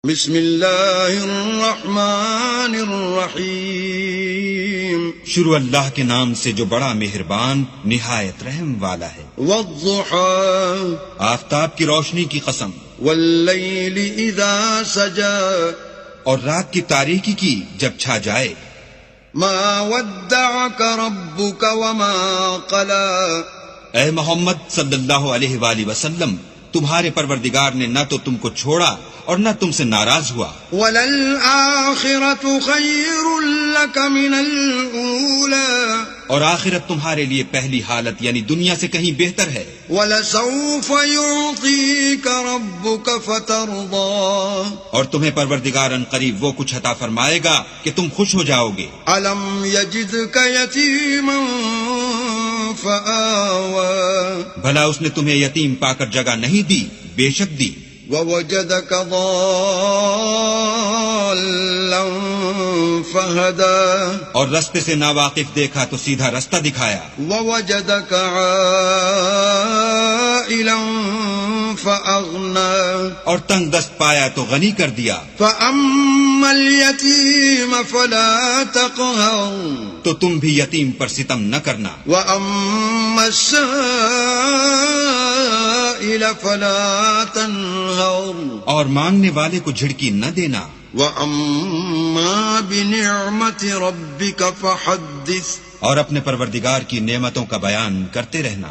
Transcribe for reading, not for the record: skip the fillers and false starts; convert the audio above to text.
بسم اللہ الرحمن الرحیم، شروع اللہ کے نام سے جو بڑا مہربان نہایت رحم والا ہے۔ والضحى، آفتاب کی روشنی کی قسم، واللیل اذا سجا، اور رات کی تاریکی کی جب چھا جائے۔ ما ودعك ربك وما قلى، اے محمد صلی اللہ علیہ وآلہ وسلم، تمہارے پروردگار نے نہ تو تم کو چھوڑا اور نہ تم سے ناراض ہوا۔ وَلَلْآخِرَةُ خَيْرٌ لَكَ مِنَ الْأُولَى، اور آخرت تمہارے لیے پہلی حالت یعنی دنیا سے کہیں بہتر ہے۔ وَلَسَوْفَ يُعْطِيكَ رَبُّكَ فَتَرْضَىٰ، اور تمہیں پروردگار ان قریب وہ کچھ عطا فرمائے گا کہ تم خوش ہو جاؤ گے۔ أَلَمْ يَجِدْكَ يَتِيمًا فَآوَىٰ، بھلا اس نے تمہیں یتیم پا کر جگہ نہیں دی؟ بے شک دی۔ وَوَجَدَكَ ضَالًّا فَهَدَىٰ، اور رستے سے ناواقف دیکھا تو سیدھا رستہ دکھایا۔ وَوَجَدَكَ عَائِلًا فَأَغْنَىٰ، اور تنگ دست پایا تو غنی کر دیا۔ فَأَمَّا الْيَتِيمَ فَلَا تَقْهَرْ، تو تم بھی یتیم پر ستم نہ کرنا۔ وَأَمَّا السَّائِلَ فَلَا تَنْهَرْ، اور مانگنے والے کو جھڑکی نہ دینا۔ وَأَمَّا بِنِعْمَةِ رَبِّكَ فَحَدِّثْ، اور اپنے پروردگار کی نعمتوں کا بیان کرتے رہنا۔